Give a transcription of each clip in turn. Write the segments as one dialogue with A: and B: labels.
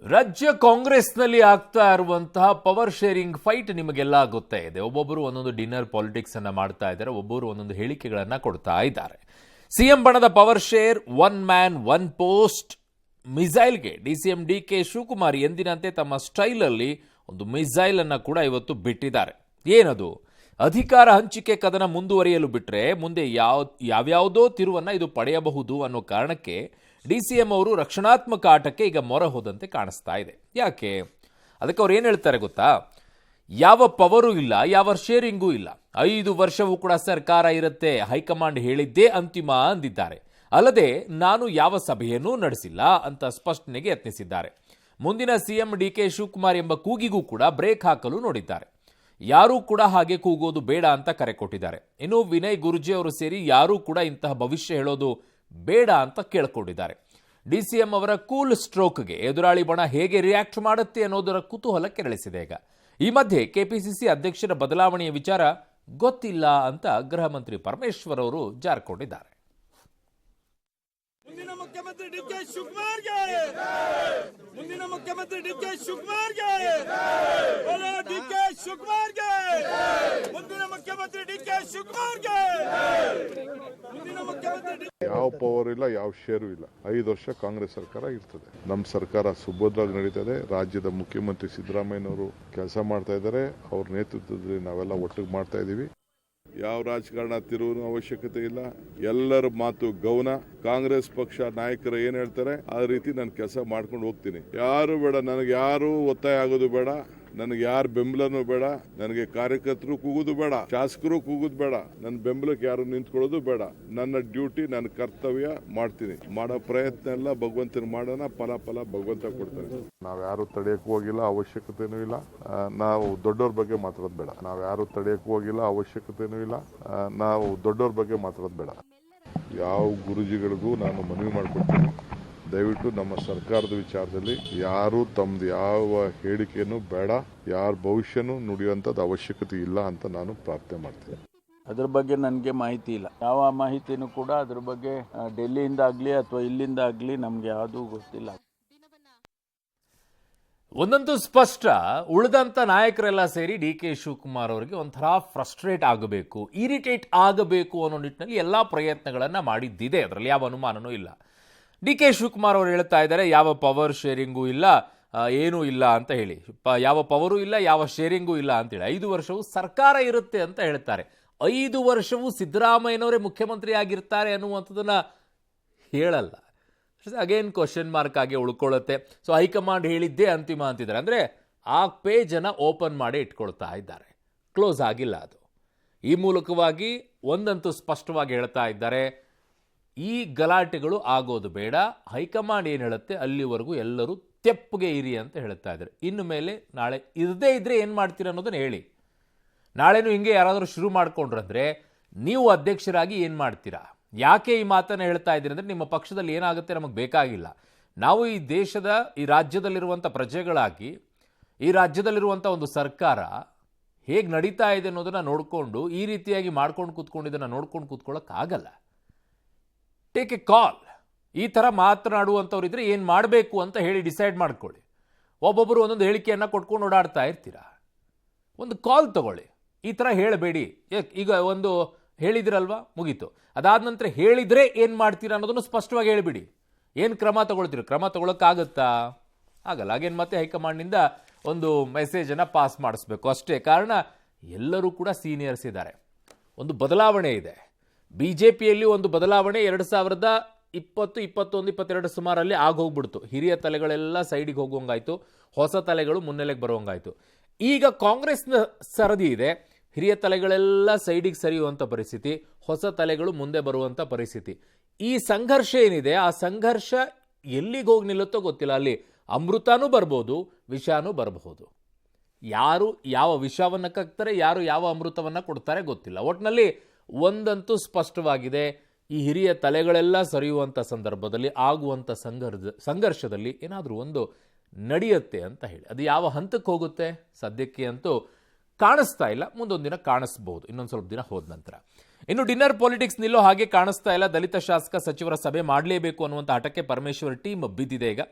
A: ರಾಜ್ಯ ಕಾಂಗ್ರೆಸ್ನಲ್ಲಿ ಆಗ್ತಾ ಇರುವಂತಹ ಪವರ್ ಶೇರಿಂಗ್ ಫೈಟ್ ನಿಮಗೆಲ್ಲ ಗೊತ್ತೇ ಇದೆ. ಒಬ್ಬೊಬ್ಬರು ಒಂದೊಂದು ಡಿನ್ನರ್ ಪಾಲಿಟಿಕ್ಸ್ ಅನ್ನ ಮಾಡ್ತಾ ಇದ್ದಾರೆ, ಒಬ್ಬೊಬ್ಬರು ಒಂದೊಂದು ಹೇಳಿಕೆಗಳನ್ನ ಕೊಡ್ತಾ ಇದ್ದಾರೆ. ಸಿಎಂ ಬಣದ power share, one man one post ಮಿಸೈಲ್ಗೆ ಡಿಸಿಎಂ ಡಿಕೆ ಶಿವಕುಮಾರ್ ಎಂದಿನಂತೆ ತಮ್ಮ ಸ್ಟೈಲ್ ಅಲ್ಲಿ ಒಂದು ಮಿಸೈಲ್ ಅನ್ನ ಕೂಡ ಇವತ್ತು ಬಿಟ್ಟಿದ್ದಾರೆ. ಏನದು? ಅಧಿಕಾರ ಹಂಚಿಕೆ ಕದನ ಮುಂದುವರಿಯಲು ಬಿಟ್ರೆ ಮುಂದೆ ಯಾವ್ಯಾವುದೋ ತಿರುವನ್ನ ಇದು ಪಡೆಯಬಹುದು ಅನ್ನೋ ಕಾರಣಕ್ಕೆ ಡಿಸಿಎಂ ಅವರು ರಕ್ಷಣಾತ್ಮಕ ಆಟಕ್ಕೆ ಈಗ ಮೊರೆ ಹೋದಂತೆ ಕಾಣಿಸ್ತಾ ಇದೆ. ಯಾಕೆ? ಅದಕ್ಕೆ ಅವ್ರು ಏನು ಹೇಳ್ತಾರೆ ಗೊತ್ತಾ? ಯಾವ ಪವರು ಇಲ್ಲ, ಯಾವ ಶೇರಿಂಗೂ ಇಲ್ಲ, 5 ವರ್ಷವೂ ಕೂಡ ಸರ್ಕಾರ ಇರುತ್ತೆ, ಹೈಕಮಾಂಡ್ ಹೇಳಿದ್ದೇ ಅಂತಿಮ ಅಂದಿದ್ದಾರೆ. ಅಲ್ಲದೆ ನಾನು ಯಾವ ಸಭೆಯನ್ನೂ ನಡೆಸಿಲ್ಲ ಅಂತ ಸ್ಪಷ್ಟನೆಗೆ ಯತ್ನಿಸಿದ್ದಾರೆ. ಮುಂದಿನ ಸಿಎಂ ಡಿಕೆ ಶಿವಕುಮಾರ್ ಎಂಬ ಕೂಗಿಗೂ ಕೂಡ ಬ್ರೇಕ್ ಹಾಕಲು ನೋಡಿದ್ದಾರೆ. ಯಾರೂ ಕೂಡ ಹಾಗೆ ಕೂಗೋದು ಬೇಡ ಅಂತ ಕರೆ ಕೊಟ್ಟಿದ್ದಾರೆ. ಇನ್ನು ವಿನಯ್ ಗುರುಜಿ ಅವರು ಸೇರಿ ಯಾರೂ ಕೂಡ ಇಂತಹ ಭವಿಷ್ಯ ಹೇಳೋದು ಬೇಡ ಅಂತ ಕೇಳ್ಕೊಂಡಿದ್ದಾರೆ. ಡಿಸಿಎಂ ಅವರ ಕೂಲ್ ಸ್ಟ್ರೋಕ್ಗೆ ಎದುರಾಳಿ ಬಣ ಹೇಗೆ ರಿಯಾಕ್ಟ್ ಮಾಡುತ್ತೆ ಅನ್ನೋದರ ಕುತೂಹಲ ಕೆರಳಿಸಿದೆ. ಈಗ ಈ ಮಧ್ಯೆ ಕೆಪಿಸಿಸಿ ಅಧ್ಯಕ್ಷರ ಬದಲಾವಣೆಯ ವಿಚಾರ ಗೊತ್ತಿಲ್ಲ ಅಂತ ಗೃಹ ಮಂತ್ರಿ ಪರಮೇಶ್ವರ್ ಅವರು ಜಾರಿಕೊಂಡಿದ್ದಾರೆ.
B: ಮುಂದಿನ ಮುಖ್ಯಮಂತ್ರಿ ಡಿಕೆ ಶಿವಕುಮಾರ್ಗೆ, ಮುಂದಿನ ಮುಖ್ಯಮಂತ್ರಿ ಡಿಕೆ ಶಿವಕುಮಾರ್ಗೆ, ಡಿಕೆ ಶಿವಕುಮಾರ್ಗೆ, ಮುಂದಿನ ಮುಖ್ಯಮಂತ್ರಿ ಡಿಕೆ ಶಿವಕುಮಾರ್ಗೆ, ಮುಂದಿನ ಮುಖ್ಯಮಂತ್ರಿ.
C: ಯಾವ ಪವರ್ ಇಲ್ಲ, ಯಾವ ಶೇರು ಇಲ್ಲ. 5 ವರ್ಷ ಕಾಂಗ್ರೆಸ್ ಸರ್ಕಾರ ಇರ್ತದೆ. ನಮ್ಮ ಸರ್ಕಾರ ಸುಭದ್ರವಾಗಿ ನಡೀತದೆ. ರಾಜ್ಯದ ಮುಖ್ಯಮಂತ್ರಿ ಸಿದ್ದರಾಮಯ್ಯನವರು ಕೆಲಸ ಮಾಡ್ತಾ ಇದ್ದಾರೆ. ಅವ್ರ ನೇತೃತ್ವದಲ್ಲಿ ನಾವೆಲ್ಲ ಒಟ್ಟಿಗೆ ಮಾಡ್ತಾ ಇದ್ದೀವಿ. ಯಾವ ರಾಜಕಾರಣ ತಿರುವು ಅವಶ್ಯಕತೆ ಇಲ್ಲ. ಎಲ್ಲರ ಮಾತು ಗೌನ. ಕಾಂಗ್ರೆಸ್ ಪಕ್ಷ ನಾಯಕರು ಏನ್ ಹೇಳ್ತಾರೆ ಆ ರೀತಿ ನಾನು ಕೆಲಸ ಮಾಡ್ಕೊಂಡು ಹೋಗ್ತೀನಿ. ಯಾರು ಬೇಡ, ನನಗೆ ಯಾರು ಒತ್ತಾಯ ಆಗೋದು ಬೇಡ, ನನಗೆ ಯಾರ ಬೆಂಬಲನೂ ಬೇಡ, ನನಗೆ ಕಾರ್ಯಕರ್ತರು ಕೂಗುದು ಬೇಡ, ಶಾಸಕರು ಕೂಗುದು ಬೇಡ, ನನ್ನ ಬೆಂಬಲಕ್ಕೆ ಯಾರು ನಿಂತ್ಕೊಳ್ಳೋದು ಬೇಡ. ನನ್ನ ಡ್ಯೂಟಿ, ನನ್ನ ಕರ್ತವ್ಯ ಮಾಡ್ತೀನಿ. ಮಾಡೋ ಪ್ರಯತ್ನ ಎಲ್ಲ ಭಗವಂತನ ಮಾಡೋಣ, ಫಲ ಭಗವಂತ ಕೊಡ್ತಾನೆ. ನಾವ್ ಯಾರು ತಡೆಯಕ್ಕೆ ಹೋಗಿಲ್ಲ, ಅವಶ್ಯಕತೆನೂ ಇಲ್ಲ. ನಾವು ದೊಡ್ಡವ್ರ ಬಗ್ಗೆ ಮಾತಾಡೋದು ಬೇಡ. ನಾವ್ ಯಾರು ತಡೆಯಕ್ಕೆ ಹೋಗಿಲ್ಲ, ಅವಶ್ಯಕತೆನೂ ಇಲ್ಲ. ನಾವು ದೊಡ್ಡವ್ರ ಬಗ್ಗೆ ಮಾತಾಡೋದು ಬೇಡ. ಯಾವ ಗುರುಜಿಗಳಿಗೂ ನಾನು ಮನವಿ ಮಾಡ್ಕೊಡ್ತೀನಿ, ದಯವಿಟ್ಟು ನಮ್ಮ ಸರ್ಕಾರದ ವಿಚಾರದಲ್ಲಿ ಯಾರು ತಮ್ದು ಯಾವ ಹೇಳಿಕೆಯನ್ನು ಬೇಡ, ಯಾರ ಭವಿಷ್ಯನೂ ನುಡಿಯುವಂಥದ್ದು ಅವಶ್ಯಕತೆ ಇಲ್ಲ ಅಂತ ನಾನು ಪ್ರಾರ್ಥನೆ ಮಾಡ್ತೀನಿ.
D: ಅದ್ರ ಬಗ್ಗೆ ನನಗೆ ಮಾಹಿತಿ ಇಲ್ಲ. ಯಾವ ಮಾಹಿತಿನೂ ಕೂಡ ಅದ್ರ ಬಗ್ಗೆ ಡೆಲ್ಲಿಯಿಂದ ಆಗಲಿ ಅಥವಾ ಇಲ್ಲಿಂದ ಆಗಲಿ ನಮ್ಗೆ ಯಾವುದೂ ಗೊತ್ತಿಲ್ಲ.
A: ಒಂದಂತೂ ಸ್ಪಷ್ಟ, ಉಳಿದಂತ ನಾಯಕರೆಲ್ಲ ಸೇರಿ ಡಿಕೆ ಶಿವಕುಮಾರ್ ಅವರಿಗೆ ಒಂಥರ ಫ್ರಸ್ಟ್ರೇಟ್ ಆಗಬೇಕು, ಇರಿಟೇಟ್ ಆಗಬೇಕು ಅನ್ನೋ ನಿಟ್ಟಿನಲ್ಲಿ ಎಲ್ಲಾ ಪ್ರಯತ್ನಗಳನ್ನ ಮಾಡಿದ್ದಿದೆ. ಅದರಲ್ಲಿ ಯಾವ ಅನುಮಾನನೂ ಇಲ್ಲ. ಡಿಕೆ ಶಿವಕುಮಾರ್ ಅವರು ಹೇಳ್ತಾ ಇದ್ದಾರೆ ಯಾವ ಪವರ್ ಶೇರಿಂಗೂ ಇಲ್ಲ, ಏನೂ ಇಲ್ಲ ಅಂತ ಹೇಳಿ. ಯಾವ ಪವರು ಇಲ್ಲ, ಯಾವ ಶೇರಿಂಗೂ ಇಲ್ಲ ಅಂತೇಳಿ. 5 ವರ್ಷವೂ ಸರ್ಕಾರ ಇರುತ್ತೆ ಅಂತ ಹೇಳ್ತಾರೆ. 5 ವರ್ಷವೂ ಸಿದ್ದರಾಮಯ್ಯನವರೇ ಮುಖ್ಯಮಂತ್ರಿ ಆಗಿರ್ತಾರೆ ಅನ್ನುವಂಥದ್ದನ್ನ ಹೇಳಲ್ಲ. ಅಗೇನ್ ಕ್ವಶನ್ ಮಾರ್ಕ್ ಆಗಿ ಉಳ್ಕೊಳ್ಳುತ್ತೆ. ಸೊ ಹೈಕಮಾಂಡ್ ಹೇಳಿದ್ದೇ ಅಂತಿಮ ಅಂತಿದ್ದಾರೆ. ಅಂದರೆ ಆ ಪೇಜನ್ನು ಓಪನ್ ಮಾಡಿ ಇಟ್ಕೊಳ್ತಾ ಇದ್ದಾರೆ, ಕ್ಲೋಸ್ ಆಗಿಲ್ಲ ಅದು. ಈ ಮೂಲಕವಾಗಿ ಒಂದಂತೂ ಸ್ಪಷ್ಟವಾಗಿ ಹೇಳ್ತಾ ಇದ್ದಾರೆ, ಈ ಗಲಾಟೆಗಳು ಆಗೋದು ಬೇಡ, ಹೈಕಮಾಂಡ್ ಏನು ಹೇಳುತ್ತೆ ಅಲ್ಲಿವರೆಗೂ ಎಲ್ಲರೂ ತೆಪ್ಪಗೆ ಇರಿ ಅಂತ ಹೇಳ್ತಾ ಇದ್ದಾರೆ. ಇನ್ನು ಮೇಲೆ ನಾಳೆ ಇರದೇ ಇದ್ರೆ ಏನು ಮಾಡ್ತೀರ ಅನ್ನೋದನ್ನ ಹೇಳಿ. ನಾಳೆನೂ ಹಿಂಗೆ ಯಾರಾದರೂ ಶುರು ಮಾಡ್ಕೊಂಡ್ರಂದ್ರೆ ನೀವು ಅಧ್ಯಕ್ಷರಾಗಿ ಏನು ಮಾಡ್ತೀರಾ? ಯಾಕೆ ಈ ಮಾತನ್ನು ಹೇಳ್ತಾ ಇದ್ದೀರಿ ಅಂದರೆ ನಿಮ್ಮ ಪಕ್ಷದಲ್ಲಿ ಏನಾಗುತ್ತೆ ನಮಗೆ ಬೇಕಾಗಿಲ್ಲ. ನಾವು ಈ ದೇಶದ, ಈ ರಾಜ್ಯದಲ್ಲಿರುವಂಥ ಪ್ರಜೆಗಳಾಗಿ ಈ ರಾಜ್ಯದಲ್ಲಿರುವಂಥ ಒಂದು ಸರ್ಕಾರ ಹೇಗೆ ನಡೀತಾ ಇದೆ ಅನ್ನೋದನ್ನು ನೋಡಿಕೊಂಡು ಈ ರೀತಿಯಾಗಿ ಮಾಡ್ಕೊಂಡು ಕೂತ್ಕೊಂಡಿದ್ದನ್ನು ನೋಡ್ಕೊಂಡು ಕೂತ್ಕೊಳ್ಳೋಕ್ಕಾಗಲ್ಲ. ಟೇಕ್ ಎ ಕಾಲ್. ಈ ಥರ ಮಾತನಾಡುವಂಥವ್ರು ಇದ್ರೆ ಏನು ಮಾಡಬೇಕು ಅಂತ ಹೇಳಿ ಡಿಸೈಡ್ ಮಾಡ್ಕೊಳ್ಳಿ. ಒಬ್ಬೊಬ್ಬರು ಒಂದೊಂದು ಹೇಳಿಕೆಯನ್ನು ಕೊಟ್ಕೊಂಡು ಓಡಾಡ್ತಾ ಇರ್ತೀರಾ. ಒಂದು ಕಾಲ್ ತಗೊಳ್ಳಿ. ಈ ಥರ ಹೇಳಬೇಡಿ. ಈಗ ಒಂದು ಹೇಳಿದಿರಲ್ವಾ, ಮುಗೀತು. ಅದಾದ ನಂತರ ಹೇಳಿದರೆ ಏನು ಮಾಡ್ತೀರಾ ಅನ್ನೋದನ್ನು ಸ್ಪಷ್ಟವಾಗಿ ಹೇಳಿಬಿಡಿ. ಏನು ಕ್ರಮ ತಗೊಳ್ತೀರಿ? ಕ್ರಮ ತಗೊಳಕ್ಕಾಗತ್ತಾ? ಆಗಲ್ಲ. ಹಾಗೇನು ಮತ್ತೆ ಹೈಕಮಾಂಡ್ನಿಂದ ಒಂದು ಮೆಸೇಜನ್ನು ಪಾಸ್ ಮಾಡಿಸ್ಬೇಕು ಅಷ್ಟೇ. ಕಾರಣ ಎಲ್ಲರೂ ಕೂಡ ಸೀನಿಯರ್ಸ್ ಇದ್ದಾರೆ. ಒಂದು ಬದಲಾವಣೆ ಇದೆ. BJPಯಲ್ಲಿ ಒಂದು ಬದಲಾವಣೆ 2020, 21, 22 ಸುಮಾರಲ್ಲಿ ಆಗೋಗ್ಬಿಡ್ತು. ಹಿರಿಯ ತಲೆಗಳೆಲ್ಲ ಸೈಡಿಗೆ ಹೋಗುವಂಗಾಯ್ತು, ಹೊಸ ತಲೆಗಳು ಮುನ್ನೆಲೆಗೆ ಬರುವಂಗಾಯ್ತು. ಈಗ ಕಾಂಗ್ರೆಸ್ನ ಸರದಿ ಇದೆ. ಹಿರಿಯ ತಲೆಗಳೆಲ್ಲ ಸೈಡಿಗೆ ಸರಿಯುವಂಥ ಪರಿಸ್ಥಿತಿ, ಹೊಸ ತಲೆಗಳು ಮುಂದೆ ಬರುವಂಥ ಪರಿಸ್ಥಿತಿ. ಈ ಸಂಘರ್ಷ ಏನಿದೆ, ಆ ಸಂಘರ್ಷ ಎಲ್ಲಿಗೆ ಹೋಗಿ ನಿಲ್ಲುತ್ತೋ ಗೊತ್ತಿಲ್ಲ. ಅಲ್ಲಿ ಅಮೃತನೂ ಬರ್ಬೋದು, ವಿಷಾನೂ ಬರಬಹುದು. ಯಾರು ಯಾವ ವಿಷವನ್ನು ಕಕ್ತಾರೆ, ಯಾರು ಯಾವ ಅಮೃತವನ್ನು ಕೊಡ್ತಾರೆ ಗೊತ್ತಿಲ್ಲ. ಒಟ್ಟಿನಲ್ಲಿ ಒಂದಂತೂ ಸ್ಪಷ್ಟವಾಗಿದೆ, ಈ ಹಿರಿಯ ತಲೆಗಳೆಲ್ಲ ಸರಿಯುವಂಥ ಸಂದರ್ಭದಲ್ಲಿ ಆಗುವಂಥ ಸಂಘರ್ಷದಲ್ಲಿ ಏನಾದರೂ ಒಂದು ನಡೆಯುತ್ತೆ ಅಂತ ಹೇಳಿ. ಅದು ಯಾವ ಹಂತಕ್ಕೆ ಹೋಗುತ್ತೆ ಸದ್ಯಕ್ಕೆ ಅಂತೂ ಕಾಣಿಸ್ತಾ ಇಲ್ಲ. ಮುಂದೊಂದು ದಿನ ಕಾಣಿಸ್ಬಹುದು, ಇನ್ನೊಂದು ಸ್ವಲ್ಪ ದಿನ ಹೋದ ನಂತರ. ಇನ್ನು ಡಿನ್ನರ್ ಪಾಲಿಟಿಕ್ಸ್ ನಿಲ್ಲೋ ಹಾಗೆ ಕಾಣಿಸ್ತಾ ಇಲ್ಲ. ದಲಿತ ಶಾಸಕ ಸಚಿವರ ಸಭೆ ಮಾಡಲೇಬೇಕು ಅನ್ನುವಂಥ ಹಠಕ್ಕೆ ಪರಮೇಶ್ವರ್ ಟೀಮ್ ಬಿದ್ದಿದೆ. ಈಗ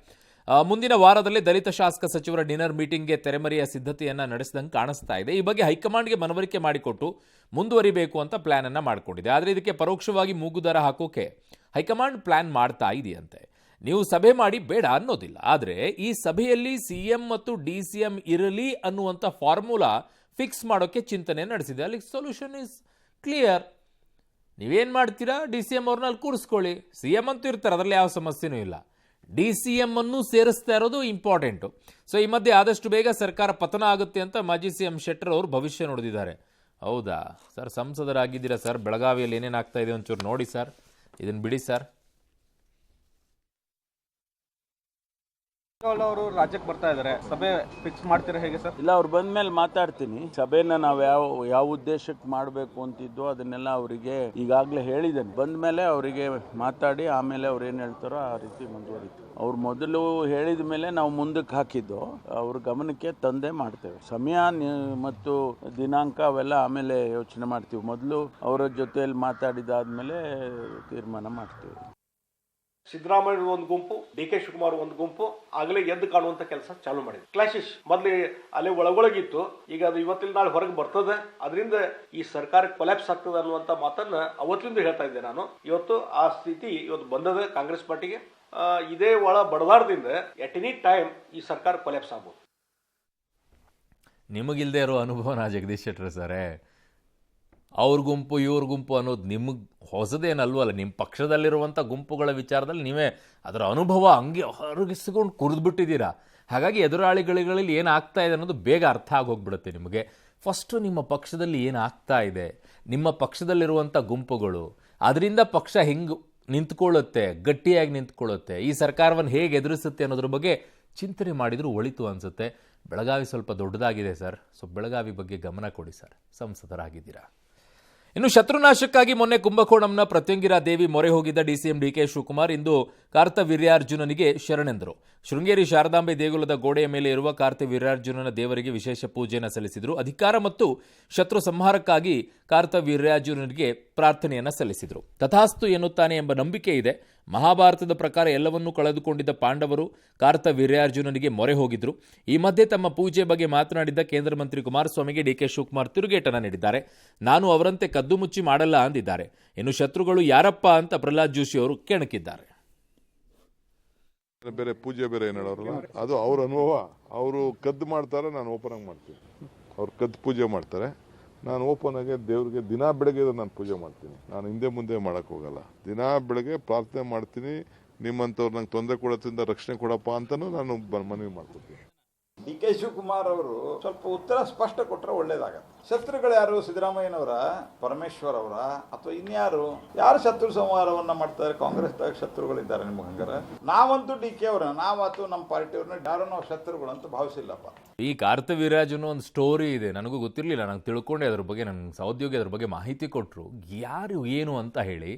A: ಮುಂದಿನ ವಾರದಲ್ಲಿ ದಲಿತ ಶಾಸಕ ಸಚಿವರ ಡಿನ್ನರ್ ಮೀಟಿಂಗ್ಗೆ ತೆರೆಮರೆಯ ಸಿದ್ಧತೆಯನ್ನ ನಡೆಸಿದಂಗೆ ಕಾಣಿಸ್ತಾ ಇದೆ. ಈ ಬಗ್ಗೆ ಹೈಕಮಾಂಡ್ಗೆ ಮನವರಿಕೆ ಮಾಡಿಕೊಟ್ಟು ಮುಂದುವರಿಬೇಕು ಅಂತ ಪ್ಲಾನ್ ಅನ್ನ ಮಾಡಿಕೊಂಡಿದೆ. ಆದರೆ ಇದಕ್ಕೆ ಪರೋಕ್ಷವಾಗಿ ಮೂಗುದಾರ ಹಾಕೋಕೆ ಹೈಕಮಾಂಡ್ ಪ್ಲಾನ್ ಮಾಡ್ತಾ ಇದೆಯಂತೆ. ನೀವು ಸಭೆ ಮಾಡಿ ಬೇಡ ಅನ್ನೋದಿಲ್ಲ, ಆದರೆ ಈ ಸಭೆಯಲ್ಲಿ ಸಿಎಂ ಮತ್ತು ಡಿಸಿಎಂ ಇರಲಿ ಅನ್ನುವಂಥ ಫಾರ್ಮುಲಾ ಫಿಕ್ಸ್ ಮಾಡೋಕ್ಕೆ ಚಿಂತನೆ ನಡೆಸಿದೆ. ಅಲ್ಲಿ ಸೊಲ್ಯೂಷನ್ ಇಸ್ ಕ್ಲಿಯರ್. ನೀವೇನು ಮಾಡ್ತೀರಾ, ಡಿಸಿಎಂ ಅವ್ರನ್ನ ಅಲ್ಲಿ ಕೂರಿಸ್ಕೊಳ್ಳಿ. ಸಿಎಂ ಅಂತೂ ಇರ್ತಾರೆ, ಅದರಲ್ಲಿ ಯಾವ ಸಮಸ್ಯೆನೂ ಇಲ್ಲ. ಡಿಸಿಎಂ ಅನ್ನು ಸೇರಿಸ್ತಾ ಇರೋದು ಇಂಪಾರ್ಟೆಂಟು. ಸೊ ಈ ಮಧ್ಯೆ ಆದಷ್ಟು ಬೇಗ ಸರ್ಕಾರ ಪತನ ಆಗುತ್ತೆ ಅಂತ ಮಾಜಿ ಸಿಎಂ ಶೆಟ್ಟರ್ ಅವರು ಭವಿಷ್ಯ ನುಡಿದಿದ್ದಾರೆ. ಹೌದಾ ಸರ್, ಸಂಸದರಾಗಿದ್ದೀರಾ ಸರ್, ಬೆಳಗಾವಿಯಲ್ಲಿ ಏನೇನಾಗ್ತಾ ಇದೆ ಒಂಚೂರು ನೋಡಿ ಸರ್, ಇದನ್ನು ಬಿಡಿ ಸರ್.
E: ಅವರು ರಾಜ್ಯಕ್ಕೆ ಬರ್ತಾ ಇದ್ದಾರೆ, ಸಭೆ ಫಿಕ್ಸ್ ಮಾಡ್ತೀರಾ ಹೇಗೆ ಸರ್?
D: ಇಲ್ಲ, ಅವ್ರು ಬಂದ ಮೇಲೆ ಮಾತಾಡ್ತೀನಿ. ಸಭೆನ ನಾವು ಯಾವ ಉದ್ದೇಶಕ್ಕೆ ಮಾಡಬೇಕು ಅಂತಿದ್ದೋ ಅದನ್ನೆಲ್ಲ ಅವರಿಗೆ ಈಗಾಗಲೇ ಹೇಳಿದ್ದೇನೆ. ಬಂದ ಮೇಲೆ ಅವರಿಗೆ ಮಾತಾಡಿ ಆಮೇಲೆ ಅವ್ರು ಏನು ಹೇಳ್ತಾರೋ ಆ ರೀತಿ ಮುಂದುವರಿತೀವಿ. ಅವ್ರು ಮೊದಲು ಹೇಳಿದ ಮೇಲೆ ನಾವು ಮುಂದಕ್ಕೆ ಹಾಕಿದ್ದು ಅವ್ರ ಗಮನಕ್ಕೆ ತಂದೆ ಮಾಡ್ತೇವೆ. ಸಮಯ ಮತ್ತು ದಿನಾಂಕ ಅವೆಲ್ಲ ಆಮೇಲೆ ಯೋಚನೆ ಮಾಡ್ತೀವಿ. ಮೊದಲು ಅವರ ಜೊತೆಯಲ್ಲಿ ಮಾತಾಡಿದಾದ್ಮೇಲೆ ತೀರ್ಮಾನ ಮಾಡ್ತೀವಿ.
E: ಸಿದ್ದರಾಮಯ್ಯ ಒಂದು ಗುಂಪು, ಡಿ.ಕೆ. ಶಿವಕುಮಾರ್ ಒಂದು ಗುಂಪು ಆಗಲೇ ಎದ್ದು ಕಾಣುವಂತ ಕೆಲಸ ಚಾಲೂ ಮಾಡಿದೆ. ಕ್ಲಾಶಸ್ ಮೊದಲು ಅಲ್ಲೇ ಒಳಗೊಳಗಿತ್ತು, ಈಗ ಅದು ಇವತ್ತಿನ ನಾಳೆ ಹೊರಗೆ ಬರ್ತದೆ. ಅದರಿಂದ ಈ ಸರ್ಕಾರ ಕೊಲ್ಯಾಪ್ಸ್ ಆಗ್ತದೆ ಅನ್ನುವಂಥ ಮಾತನ್ನ ಅವತ್ತಿಂದ ಹೇಳ್ತಾ ಇದ್ದೆ ನಾನು. ಇವತ್ತು ಆ ಸ್ಥಿತಿ ಇವತ್ತು ಬಂದದ ಕಾಂಗ್ರೆಸ್ ಪಾರ್ಟಿಗೆ. ಇದೇ ಒಳ ಬಡದಾಡದಿಂದ ಎಟ್ ಎನಿ ಟೈಮ್ ಈ ಸರ್ಕಾರ ಕೊಲ್ಯಾಪ್ಸ್ ಆಗ್ಬೋದು.
A: ನಿಮಗಿಲ್ದೇ ಇರೋ ಅನುಭವನ ಜಗದೀಶ್ ಶೆಟ್ಟರ್ ಸರೇ, ಅವ್ರ ಗುಂಪು ಇವ್ರ ಗುಂಪು ಅನ್ನೋದು ನಿಮಗೆ ಹೊಸದೇನಲ್ವಲ್ಲ. ನಿಮ್ಮ ಪಕ್ಷದಲ್ಲಿರುವಂಥ ಗುಂಪುಗಳ ವಿಚಾರದಲ್ಲಿ ನೀವೇ ಅದರ ಅನುಭವ ಹಂಗೆ ಹೊರಗಿಸ್ಕೊಂಡು ಕುರಿದ್ಬಿಟ್ಟಿದ್ದೀರಾ. ಹಾಗಾಗಿ ಎದುರಾಳಿಗಳಲ್ಲಿ ಏನಾಗ್ತಾ ಇದೆ ಅನ್ನೋದು ಬೇಗ ಅರ್ಥ ಆಗೋಗ್ಬಿಡುತ್ತೆ ನಿಮಗೆ. ಫಸ್ಟು ನಿಮ್ಮ ಪಕ್ಷದಲ್ಲಿ ಏನಾಗ್ತಾ ಇದೆ, ನಿಮ್ಮ ಪಕ್ಷದಲ್ಲಿರುವಂಥ ಗುಂಪುಗಳು, ಅದರಿಂದ ಪಕ್ಷ ಹೆಂಗೆ ನಿಂತ್ಕೊಳ್ಳುತ್ತೆ, ಗಟ್ಟಿಯಾಗಿ ನಿಂತ್ಕೊಳ್ಳುತ್ತೆ, ಈ ಸರ್ಕಾರವನ್ನು ಹೇಗೆ ಎದುರಿಸುತ್ತೆ ಅನ್ನೋದ್ರ ಬಗ್ಗೆ ಚಿಂತನೆ ಮಾಡಿದರೂ ಒಳಿತು ಅನಿಸುತ್ತೆ. ಬೆಳಗಾವಿ ಸ್ವಲ್ಪ ದೊಡ್ಡದಾಗಿದೆ ಸರ್, ಸೊ ಬೆಳಗಾವಿ ಬಗ್ಗೆ ಗಮನ ಕೊಡಿ ಸರ್, ಸಂಸದರಾಗಿದ್ದೀರಾ. ಇನ್ನು ಶತ್ರುನಾಶಕ್ಕಾಗಿ ಮೊನ್ನೆ ಕುಂಭಕೋಣಂನ ಪ್ರತ್ಯಂಗಿರಾ ದೇವಿ ಮೊರೆ ಹೋಗಿದ್ದ ಡಿಸಿಎಂ ಡಿ.ಕೆ. ಶಿವಕುಮಾರ್ ಇಂದು ಕಾರ್ತವೀರ್ಯಾರ್ಜುನನಿಗೆ ಶರಣೆಂದರು. ಶೃಂಗೇರಿ ಶಾರದಾಂಬೆ ದೇಗುಲದ ಗೋಡೆಯ ಮೇಲೆ ಇರುವ ಕಾರ್ತವೀರ್ಯಾರ್ಜುನನ ದೇವರಿಗೆ ವಿಶೇಷ ಪೂಜೆಯನ್ನು ಸಲ್ಲಿಸಿದರು. ಅಧಿಕಾರ ಮತ್ತು ಶತ್ರು ಸಂಹಾರಕ್ಕಾಗಿ ಕಾರ್ತವೀರ್ಯಾರ್ಜುನನಿಗೆ ಪ್ರಾರ್ಥನೆಯನ್ನು ಸಲ್ಲಿಸಿದರು. ತಥಾಸ್ತು ಎನ್ನುತ್ತಾನೆ ಎಂಬ ನಂಬಿಕೆ ಇದೆ. ಮಹಾಭಾರತದ ಪ್ರಕಾರ ಎಲ್ಲವನ್ನೂ ಕಳೆದುಕೊಂಡಿದ್ದ ಪಾಂಡವರು ಕಾರ್ತವೀರ್ಯಾರ್ಜುನನಿಗೆ ಮೊರೆ ಹೋಗಿದ್ರು. ಈ ಮಧ್ಯೆ ತಮ್ಮ ಪೂಜೆ ಬಗ್ಗೆ ಮಾತನಾಡಿದ್ದ ಕೇಂದ್ರ ಮಂತ್ರಿ ಕುಮಾರಸ್ವಾಮಿಗೆ ಡಿ.ಕೆ. ಶಿವಕುಮಾರ್ ತಿರುಗೇಟನ್ನು ನೀಡಿದ್ದಾರೆ. ನಾನು ಅವರಂತೆ ಕದ್ದು ಮುಚ್ಚಿ ಮಾಡಲ್ಲ ಅಂದಿದ್ದಾರೆ. ಇನ್ನು ಶತ್ರುಗಳು ಯಾರಪ್ಪ ಅಂತ ಪ್ರಹ್ಲಾದ್ ಜೋಶಿ ಅವರು ಕೆಣಕಿದ್ದಾರೆ.
C: ಬೇರೆ ಪೂಜೆ ಬೇರೆ ಏನು ಹೇಳೋರಲ್ಲ, ಅದು ಅವ್ರ ಅನುಭವ. ಅವರು ಕದ್ದು ಮಾಡ್ತಾರೆ, ನಾನು ಓಪನ್ ಆಗಿ ಮಾಡ್ತೀನಿ. ಅವ್ರು ಕದ್ದು ಪೂಜೆ ಮಾಡ್ತಾರೆ, ನಾನು ಓಪನ್ ಆಗಿ ದೇವ್ರಿಗೆ ದಿನಾ ಬೆಳಗ್ಗೆ ನಾನು ಪೂಜೆ ಮಾಡ್ತೀನಿ. ನಾನು ಹಿಂದೆ ಮುಂದೆ ಮಾಡಕ್ ಹೋಗಲ್ಲ. ದಿನಾ ಬೆಳಗ್ಗೆ ಪ್ರಾರ್ಥನೆ ಮಾಡ್ತೀನಿ. ನಿಮ್ಮಂಥವ್ರು ನಂಗೆ ತೊಂದರೆ ಕೊಡೋದ್ರಿಂದ ರಕ್ಷಣೆ ಕೊಡಪ್ಪ ಅಂತಲೂ ನಾನು ಮನವಿ ಮಾಡ್ಕೊತೀನಿ.
F: ಡಿ.ಕೆ. ಶಿವಕುಮಾರ್ ಅವರು ಸ್ವಲ್ಪ ಉತ್ತರ ಸ್ಪಷ್ಟ ಕೊಟ್ಟರೆ ಒಳ್ಳೇದಾಗತ್ತೆ. ಶತ್ರುಗಳು ಯಾರು? ಸಿದ್ದರಾಮಯ್ಯನವರ, ಪರಮೇಶ್ವರ್ ಅವರ, ಅಥವಾ ಇನ್ಯಾರು? ಯಾರು ಶತ್ರು ಸಂಹಾರವನ್ನ ಮಾಡ್ತಾರೆ? ಕಾಂಗ್ರೆಸ್ದಾಗ ಶತ್ರುಗಳಿದ್ದಾರೆ ನಿಮ್ಗೆ ಹಂಗಾರೆ? ನಾವಂತೂ ಡಿ.ಕೆ. ಅವ್ರನ್ನ, ನಾವತ್ತು ನಮ್ಮ ಪಾರ್ಟಿಯವ್ರನ್ನ ಯಾರು ನಾವು ಶತ್ರುಗಳು ಅಂತ ಭಾವಿಸಿಲ್ಲಪ್ಪ.
A: ಈ ಕಾರ್ತವೀರ್ಯಾರ್ಜುನ ಒಂದು ಸ್ಟೋರಿ ಇದೆ, ನನಗೂ ಗೊತ್ತಿರಲಿಲ್ಲ. ನಾನು ತಿಳ್ಕೊಂಡೆ ಅದ್ರ ಬಗ್ಗೆ. ನನ್ನ ಸಹೋದ್ಯೋಗಿ ಅದ್ರ ಬಗ್ಗೆ ಮಾಹಿತಿ ಕೊಟ್ಟರು, ಯಾರು ಏನು ಅಂತ ಹೇಳಿ.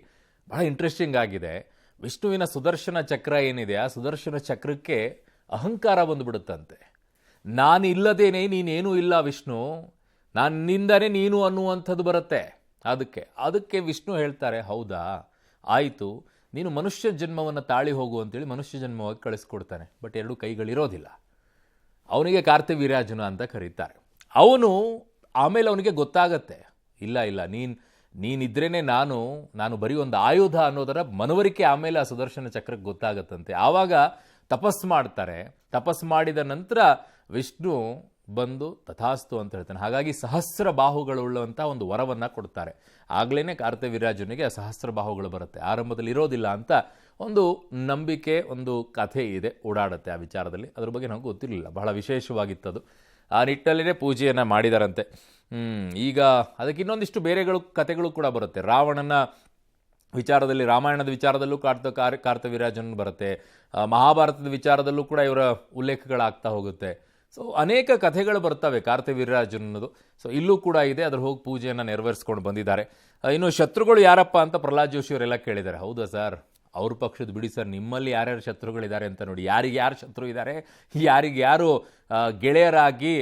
A: ಬಹಳ ಇಂಟ್ರೆಸ್ಟಿಂಗ್ ಆಗಿದೆ. ವಿಷ್ಣುವಿನ ಸುದರ್ಶನ ಚಕ್ರ ಏನಿದೆ, ಆ ಸುದರ್ಶನ ಚಕ್ರಕ್ಕೆ ಅಹಂಕಾರ ಬಂದುಬಿಡುತ್ತಂತೆ. ನಾನಿಲ್ಲದೇನೆ ನೀನೇನೂ ಇಲ್ಲ ವಿಷ್ಣು, ನನ್ನಿಂದನೇ ನೀನು ಅನ್ನುವಂಥದ್ದು ಬರುತ್ತೆ. ಅದಕ್ಕೆ ವಿಷ್ಣು ಹೇಳ್ತಾರೆ, ಹೌದಾ ಆಯಿತು, ನೀನು ಮನುಷ್ಯ ಜನ್ಮವನ್ನು ತಾಳಿ ಹೋಗು ಅಂತೇಳಿ ಮನುಷ್ಯ ಜನ್ಮವಾಗಿ ಕಳಿಸ್ಕೊಡ್ತಾನೆ. ಬಟ್ ಎರಡು ಕೈಗಳಿರೋದಿಲ್ಲ. ಅವನಿಗೆ ಕಾರ್ತವೀರ್ಯಾರ್ಜುನ ಅಂತ ಕರೀತಾರೆ. ಆಮೇಲೆ ಅವನಿಗೆ ಗೊತ್ತಾಗತ್ತೆ, ಇಲ್ಲ ನೀನಿದ್ರೇನೆ ನಾನು ಬರೀ ಒಂದು ಆಯುಧ ಅನ್ನೋದರ ಮನವರಿಕೆ ಆಮೇಲೆ ಆ ಸುದರ್ಶನ ಚಕ್ರಕ್ಕೆ ಗೊತ್ತಾಗತ್ತಂತೆ. ಆವಾಗ ತಪಸ್ಸು ಮಾಡ್ತಾರೆ. ತಪಸ್ಸು ಮಾಡಿದ ನಂತರ ವಿಷ್ಣು ಬಂದು ತಥಾಸ್ತು ಅಂತ ಹೇಳ್ತಾನೆ. ಹಾಗಾಗಿ ಸಹಸ್ರ ಬಾಹುಗಳುಳ್ಳುವಂಥ ಒಂದು ವರವನ್ನು ಕೊಡ್ತಾರೆ. ಆಗ್ಲೇ ಕಾರ್ತವೀರ್ಯಾರ್ಜುನಿಗೆ ಸಹಸ್ರ ಬಾಹುಗಳು ಬರುತ್ತೆ. ಆರಂಭದಲ್ಲಿ ಇರೋದಿಲ್ಲ ಅಂತ ಒಂದು ನಂಬಿಕೆ, ಒಂದು ಕಥೆ ಇದೆ, ಓಡಾಡುತ್ತೆ ಆ ವಿಚಾರದಲ್ಲಿ. ಅದ್ರ ಬಗ್ಗೆ ನನಗೆ ಗೊತ್ತಿರಲಿಲ್ಲ, ಬಹಳ ವಿಶೇಷವಾಗಿತ್ತದು. ಆ ನಿಟ್ಟಲ್ಲಿನೇ ಪೂಜೆಯನ್ನು ಮಾಡಿದಾರಂತೆ. ಈಗ ಅದಕ್ಕೆ ಇನ್ನೊಂದಿಷ್ಟು ಕಥೆಗಳು ಕೂಡ ಬರುತ್ತೆ. ರಾವಣನ ವಿಚಾರದಲ್ಲಿ, ರಾಮಾಯಣದ ವಿಚಾರದಲ್ಲೂ ಕಾರ್ತವೀರ್ಯಾರ್ಜುನ ಬರುತ್ತೆ. ಮಹಾಭಾರತದ ವಿಚಾರದಲ್ಲೂ ಕೂಡ ಇವರ ಉಲ್ಲೇಖಗಳಾಗ್ತಾ ಹೋಗುತ್ತೆ. ಸೊ ಅನೇಕ ಕಥೆಗಳು ಬರ್ತವೆ ಕಾರ್ತವೀರ್ಯಾರ್ಜುನದು. ಸೊ ಇಲ್ಲೂ ಕೂಡ ಇದೆ. ಅದ್ರ ಹೋಗಿ ಪೂಜೆಯನ್ನು ನೆರವೇರಿಸ್ಕೊಂಡು ಬಂದಿದ್ದಾರೆ. ಇನ್ನು ಶತ್ರುಗಳು ಯಾರಪ್ಪ ಅಂತ ಪ್ರಹ್ಲಾದ್ ಜೋಶಿ ಅವರೆಲ್ಲ ಕೇಳಿದ್ದಾರೆ. ಹೌದಾ ಸರ್, ಅವ್ರ ಪಕ್ಷದ ಬಿಡಿ ಸರ್, ನಿಮ್ಮಲ್ಲಿ ಯಾರ್ಯಾರು ಶತ್ರುಗಳಿದ್ದಾರೆ ಅಂತ ನೋಡಿ. ಯಾರಿಗೆ ಯಾರು ಶತ್ರು ಇದ್ದಾರೆ, ಯಾರಿಗೆ ಯಾರು ಗೆಳೆಯರಾಗಿ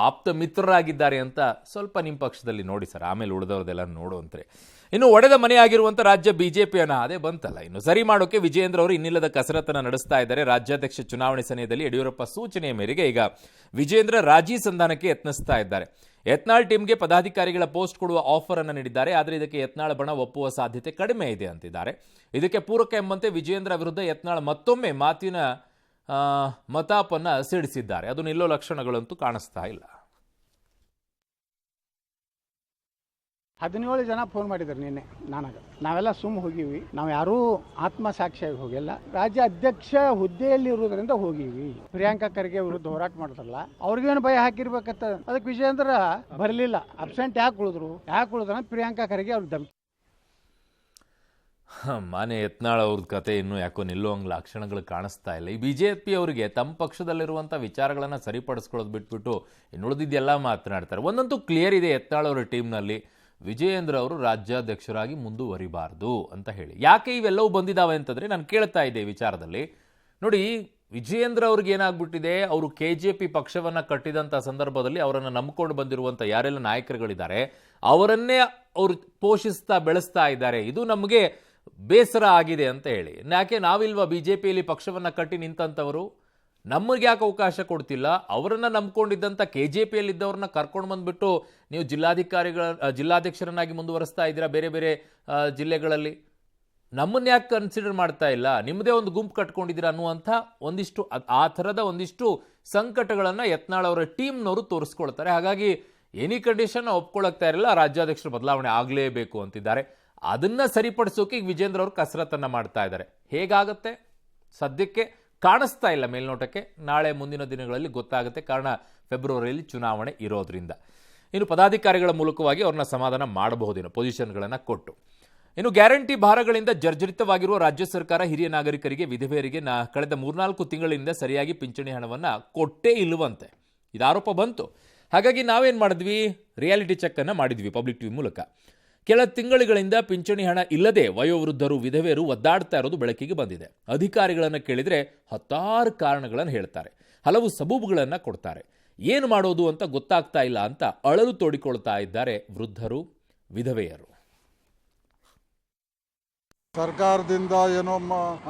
A: ಆಪ್ತ ಮಿತ್ರರಾಗಿದ್ದಾರೆ ಅಂತ ಸ್ವಲ್ಪ ನಿಮ್ಮ ಪಕ್ಷದಲ್ಲಿ ನೋಡಿ ಸರ್. ಆಮೇಲೆ ಉಳಿದವ್ರದ್ದೆಲ್ಲ ನೋಡುವಂತ್ರೆ. ಇನ್ನು ಒಡೆದ ಮನೆಯಾಗಿರುವಂಥ ರಾಜ್ಯ ಬಿಜೆಪಿಯನ್ನ ಅದೇ ಬಂತಲ್ಲ, ಇನ್ನು ಸರಿ ಮಾಡೋಕೆ ವಿಜಯೇಂದ್ರ ಅವರು ಇನ್ನಿಲ್ಲದ ಕಸರತ್ತನ್ನು ನಡೆಸ್ತಾ ಇದ್ದಾರೆ. ರಾಜ್ಯಾಧ್ಯಕ್ಷ ಚುನಾವಣೆ ಸಮಯದಲ್ಲಿ ಯಡಿಯೂರಪ್ಪ ಸೂಚನೆಯ ಮೇರೆಗೆ ಈಗ ವಿಜಯೇಂದ್ರ ರಾಜಿ ಸಂಧಾನಕ್ಕೆ ಯತ್ನಿಸ್ತಾ ಇದ್ದಾರೆ. ಯತ್ನಾಳ್ ಟೀಮ್ಗೆ ಪದಾಧಿಕಾರಿಗಳ ಪೋಸ್ಟ್ ಕೊಡುವ ಆಫರ್ ಅನ್ನು ನೀಡಿದ್ದಾರೆ. ಆದರೆ ಇದಕ್ಕೆ ಯತ್ನಾಳ್ ಬಣ ಒಪ್ಪುವ ಸಾಧ್ಯತೆ ಕಡಿಮೆ ಇದೆ ಅಂತಿದ್ದಾರೆ. ಇದಕ್ಕೆ ಪೂರಕ ಎಂಬಂತೆ ವಿಜಯೇಂದ್ರ ವಿರುದ್ಧ ಯತ್ನಾಳ್ ಮತ್ತೊಮ್ಮೆ ಮಾತಿನ ಮತಾಪನ್ನ ಸಿಡಿಸಿದ್ದಾರೆ. ಅದು ನಿಲ್ಲೋ ಲಕ್ಷಣಗಳಂತೂ ಕಾಣಿಸ್ತಾ ಇಲ್ಲ.
G: 17 ಜನ ಫೋನ್ ಮಾಡಿದ್ರು ನಿನ್ನೆ ನನಗೆ. ನಾವೆಲ್ಲ ಹೋಗಿವಿ, ನಾವು ಯಾರೂ ಆತ್ಮಸಾಕ್ಷಿಯಾಗಿ ಹೋಗಿಲ್ಲ. ರಾಜ್ಯ ಅಧ್ಯಕ್ಷ ಹುದ್ದೆಯಲ್ಲಿ ಇರುವುದರಿಂದ ಹೋಗಿವಿ. ಪ್ರಿಯಾಂಕಾ ಖರ್ಗೆ ವಿರುದ್ಧ ಹೋರಾಟ ಮಾಡ್ತಾರಲ್ಲ, ಅವ್ರಿಗೇನು ಭಯ ಹಾಕಿರ್ಬೇಕಂತ. ಅದಕ್ಕೆ ವಿಜಯೇಂದ್ರ ಬರಲಿಲ್ಲ. ಅಬ್ಸೆಂಟ್ ಯಾಕೆ ಉಳಿದ್ರು ಪ್ರಿಯಾಂಕಾ ಖರ್ಗೆ ಅವ್ರಿಗೆ ಧಮಕಿ.
A: ಮಾನ್ಯ ಯತ್ನಾಳ್ ಅವ್ರ ಕತೆ ಇನ್ನೂ ಯಾಕೋ ನಿಲ್ಲುವಂಗ ಲಕ್ಷಣಗಳು ಕಾಣಿಸ್ತಾ ಇಲ್ಲ. ಈ ಬಿಜೆಪಿ ಅವರಿಗೆ ತಮ್ಮ ಪಕ್ಷದಲ್ಲಿರುವಂಥ ವಿಚಾರಗಳನ್ನು ಸರಿಪಡಿಸ್ಕೊಳ್ಳೋದು ಬಿಟ್ಬಿಟ್ಟು ಇನ್ನುಳಿದಿದ್ದೆಲ್ಲ ಮಾತನಾಡ್ತಾರೆ. ಒಂದಂತೂ ಕ್ಲಿಯರ್ ಇದೆ, ಯತ್ನಾಳ್ ಅವರ ಟೀಮ್ನಲ್ಲಿ ವಿಜಯೇಂದ್ರ ಅವರು ರಾಜ್ಯಾಧ್ಯಕ್ಷರಾಗಿ ಮುಂದುವರಿಬಾರ್ದು ಅಂತ ಹೇಳಿ. ಯಾಕೆ ಇವೆಲ್ಲವೂ ಬಂದಿದ್ದಾವೆ ಅಂತಂದರೆ, ನಾನು ಕೇಳ್ತಾ ಇದ್ದೆ ವಿಚಾರದಲ್ಲಿ. ನೋಡಿ, ವಿಜಯೇಂದ್ರ ಅವ್ರಿಗೆ ಏನಾಗ್ಬಿಟ್ಟಿದೆ, ಅವರು KJP ಪಕ್ಷವನ್ನು ಕಟ್ಟಿದಂಥ ಸಂದರ್ಭದಲ್ಲಿ ಅವರನ್ನು ನಂಬಿಕೊಂಡು ಬಂದಿರುವಂಥ ಯಾರೆಲ್ಲ ನಾಯಕರುಗಳಿದ್ದಾರೆ ಅವರನ್ನೇ ಅವರು ಪೋಷಿಸ್ತಾ ಬೆಳೆಸ್ತಾ ಇದ್ದಾರೆ. ಇದು ನಮಗೆ ಬೇಸರ ಆಗಿದೆ ಅಂತ ಹೇಳಿ. ಯಾಕೆ ನಾವಿಲ್ವಾ BJPಯಲ್ಲಿ ಪಕ್ಷವನ್ನು ಕಟ್ಟಿ ನಿಂತಂಥವರು? ನಮಗೆ ಯಾಕೆ ಅವಕಾಶ ಕೊಡ್ತಿಲ್ಲ? ಅವರನ್ನು ನಂಬ್ಕೊಂಡಿದ್ದಂಥ KJPಯಲ್ಲಿದ್ದವ್ರನ್ನ ಕರ್ಕೊಂಡು ಬಂದುಬಿಟ್ಟು ನೀವು ಜಿಲ್ಲಾಧ್ಯಕ್ಷರನ್ನಾಗಿ ಮುಂದುವರಿಸ್ತಾ ಇದ್ದೀರಾ ಬೇರೆ ಬೇರೆ ಜಿಲ್ಲೆಗಳಲ್ಲಿ. ನಮ್ಮನ್ನು ಯಾಕೆ ಕನ್ಸಿಡರ್ ಮಾಡ್ತಾ ಇಲ್ಲ? ನಿಮ್ಮದೇ ಒಂದು ಗುಂಪು ಕಟ್ಕೊಂಡಿದ್ದೀರಾ ಅನ್ನುವಂಥ ಒಂದಿಷ್ಟು ಆ ಥರದ ಒಂದಿಷ್ಟು ಸಂಕಟಗಳನ್ನು ಯತ್ನಾಳ್ ಅವರ ಟೀಮ್ನವರು ತೋರಿಸ್ಕೊಳ್ತಾರೆ. ಹಾಗಾಗಿ ಎನಿ ಕಂಡೀಷನ್ ಒಪ್ಕೊಳ್ಳೋಗ್ತಾ ಇರಲಿಲ್ಲ, ರಾಜ್ಯಾಧ್ಯಕ್ಷರ ಬದಲಾವಣೆ ಆಗಲೇಬೇಕು ಅಂತಿದ್ದಾರೆ. ಅದನ್ನು ಸರಿಪಡಿಸೋಕೆ ಈಗ ವಿಜೇಂದ್ರ ಅವರು ಕಸರತ್ತನ್ನು ಮಾಡ್ತಾ ಇದ್ದಾರೆ. ಹೇಗಾಗುತ್ತೆ ಸದ್ಯಕ್ಕೆ ಕಾಣಿಸ್ತಾ ಇಲ್ಲ ಮೇಲ್ನೋಟಕ್ಕೆ. ನಾಳೆ ಮುಂದಿನ ದಿನಗಳಲ್ಲಿ ಗೊತ್ತಾಗುತ್ತೆ, ಕಾರಣ ಫೆಬ್ರವರಿಯಲ್ಲಿ ಚುನಾವಣೆ ಇರೋದ್ರಿಂದ. ಇನ್ನು ಪದಾಧಿಕಾರಿಗಳ ಮೂಲಕವಾಗಿ ಅವ್ರನ್ನ ಸಮಾಧಾನ ಮಾಡಬಹುದೇನೋ ಪೊಸಿಷನ್ಗಳನ್ನು ಕೊಟ್ಟು. ಇನ್ನು ಗ್ಯಾರಂಟಿ ಭಾರಗಳಿಂದ ಜರ್ಜರಿತವಾಗಿರುವ ರಾಜ್ಯ ಸರ್ಕಾರ ಹಿರಿಯ ನಾಗರಿಕರಿಗೆ, ವಿಧವೆಯರಿಗೆ ಕಳೆದ 3-4 ತಿಂಗಳಿಂದ ಸರಿಯಾಗಿ ಪಿಂಚಣಿ ಹಣವನ್ನು ಕೊಟ್ಟೇ ಇಲ್ಲವಂತೆ. ಇದು ಆರೋಪ ಬಂತು. ಹಾಗಾಗಿ ನಾವೇನು ಮಾಡಿದ್ವಿ, ರಿಯಾಲಿಟಿ ಚೆಕ್ ಅನ್ನು ಮಾಡಿದ್ವಿ ಪಬ್ಲಿಕ್ ಟಿವಿ ಮೂಲಕ. ಕೆಲ ತಿಂಗಳುಗಳಿಂದ ಪಿಂಚಣಿ ಹಣ ಇಲ್ಲದೆ ವಯೋವೃದ್ಧರು, ವಿಧವೆಯರು ಒದ್ದಾಡ್ತಾ ಇರೋದು ಬೆಳಕಿಗೆ ಬಂದಿದೆ. ಅಧಿಕಾರಿಗಳನ್ನು ಕೇಳಿದರೆ 10 ಕಾರಣಗಳನ್ನು ಹೇಳ್ತಾರೆ, ಹಲವು ಸಬೂಬುಗಳನ್ನು ಕೊಡ್ತಾರೆ. ಏನು ಮಾಡೋದು ಅಂತ ಗೊತ್ತಾಗ್ತಾ ಇಲ್ಲ ಅಂತ ಅಳಲು ತೋಡಿಕೊಳ್ತಾ ಇದ್ದಾರೆ ವೃದ್ಧರು, ವಿಧವೆಯರು.
H: ಸರ್ಕಾರದಿಂದ ಏನೋ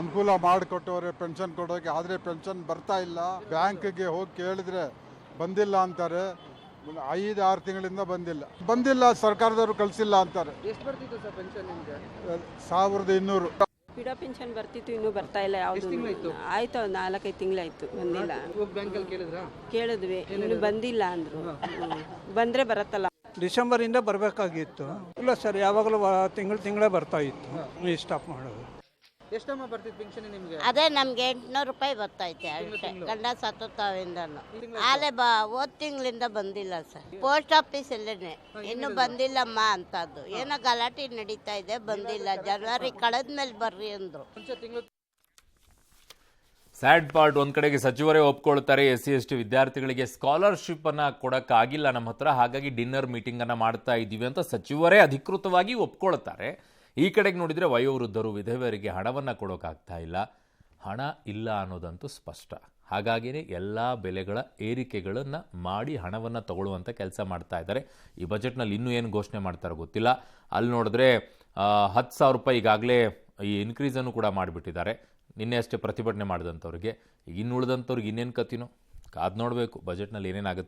H: ಅನುಕೂಲ ಮಾಡಿಕೊಟ್ಟವ್ರೆ ಪೆನ್ಷನ್ ಕೊಡೋಕೆ, ಆದರೆ ಪೆನ್ಷನ್ ಬರ್ತಾ ಇಲ್ಲ. ಬ್ಯಾಂಕ್ಗೆ ಹೋಗಿ ಕೇಳಿದ್ರೆ ಬಂದಿಲ್ಲ ಅಂತಾರೆ. 5-6 ತಿಂಗಳಿಂದ ಬಂದಿಲ್ಲ, ಸರ್ಕಾರದವರು ಕಳಿಸಿಲ್ಲ ಅಂತಾರೆ.
I: ಎಷ್ಟು ಬರ್ತಿತ್ತು ಸರ್ ಪೆನ್ಷನ್ ನಿಮಗೆ?
H: 1200.
J: ಪಿಡೋ ಪೆನ್ಷನ್ ಬರ್ತಿತ್ತು, ಇನ್ನೂ ಬರ್ತಾ ಇಲ್ಲ. ಯಾವುದು ಆಯ್ತು, 4-5 ತಿಂಗಳಾಯ್ತು, ಬಂದಿಲ್ಲ.
I: ಬ್ಯಾಂಕಲ್ಲಿ ಕೇಳಿದ್ರಾ?
J: ಕೇಳಿದ್ವಿ, ಇನ್ನು ಬಂದಿಲ್ಲ ಅಂದ್ರು. ಬಂದ್ರೆ ಬರತ್ತಲ್ಲ.
I: ಡಿಸೆಂಬರಿಂದ ಬರಬೇಕಾಗಿತ್ತು. ಇಲ್ಲ ಸರ್, ಯಾವಾಗಲೂ ತಿಂಗಳೇ ಬರ್ತಾ ಇತ್ತು. ಸ್ಟಾಪ್ ಮಾಡೋದು. ಎಷ್ಟಮ್ಮ ಬರ್ತಿತ್ತು ಪೆನ್ಷನ್ ನಿಮಗೆ?
K: ಅದೇ ನಮ್ಗೆ 800 ರೂಪಾಯಿ ಬರ್ತೈತೆ ಅಷ್ಟೇ. ಗಂಡ ಸತ್ತೋತಾವಿಂದನು ಆಲೆ ಹೋದ್ ತಿಂಗಳಿಂದ ಬಂದಿಲ್ಲ ಸರ್. ಪೋಸ್ಟ್ ಆಫೀಸ್ ಅಲ್ಲೇನೆ ಇನ್ನು ಬಂದಿಲ್ಲಮ್ಮ ಅಂತದ್ದು. ಏನೋ ಗಲಾಟೆ ನಡೀತಾ ಇದೆ, ಬಂದಿಲ್ಲ. ಜನವರಿ ಕಳೆದ್ಮೇಲೆ ಬರ್ರಿ ಅಂದ್ರು.
A: ಸ್ಯಾಡ್ ಪಾರ್ಟ್, ಒಂದ್ ಕಡೆಗೆ ಸಚಿವರೇ ಒಪ್ಕೊಳ್ತಾರೆ SC/ST ವಿದ್ಯಾರ್ಥಿಗಳಿಗೆ ಸ್ಕಾಲರ್ಶಿಪ್ ಅನ್ನ ಕೊಡಕ್ಕಾಗಿಲ್ಲ ನಮ್ಮ ಹತ್ರ, ಹಾಗಾಗಿ ಡಿನ್ನರ್ ಮೀಟಿಂಗ್ ಅನ್ನ ಮಾಡ್ತಾ ಇದ್ದೀವಿ ಅಂತ ಸಚಿವರೇ ಅಧಿಕೃತವಾಗಿ ಒಪ್ಕೊಳ್ತಾರೆ. ಈ ಕಡೆಗೆ ನೋಡಿದರೆ ವಯೋವೃದ್ಧರು, ವಿಧವೆಯರಿಗೆ ಹಣವನ್ನು ಕೊಡೋಕ್ಕಾಗ್ತಾ ಇಲ್ಲ. ಹಣ ಇಲ್ಲ ಅನ್ನೋದಂತೂ ಸ್ಪಷ್ಟ. ಹಾಗಾಗಿಯೇ ಎಲ್ಲ ಬೆಲೆಗಳ ಏರಿಕೆಗಳನ್ನು ಮಾಡಿ ಹಣವನ್ನು ತಗೊಳ್ಳುವಂಥ ಕೆಲಸ ಮಾಡ್ತಾ ಇದ್ದಾರೆ. ಈ ಬಜೆಟ್ನಲ್ಲಿ ಇನ್ನೂ ಏನು ಘೋಷಣೆ ಮಾಡ್ತಾರೋ ಗೊತ್ತಿಲ್ಲ. ಅಲ್ಲಿ ನೋಡಿದ್ರೆ 10,000 ರೂಪಾಯಿ ಈಗಾಗಲೇ ಈ ಇನ್ಕ್ರೀಸನ್ನು ಕೂಡ ಮಾಡಿಬಿಟ್ಟಿದ್ದಾರೆ. ನಿನ್ನೆ ಅಷ್ಟೇ ಪ್ರತಿಭಟನೆ ಮಾಡಿದಂಥವ್ರಿಗೆ. ಇನ್ನು ಉಳಿದಂಥವ್ರಿಗೆ ಇನ್ನೇನು ಕತ್ತಿನೋ ಕಾದು ನೋಡಬೇಕು ಬಜೆಟ್ನಲ್ಲಿ ಏನೇನಾಗುತ್ತೆ.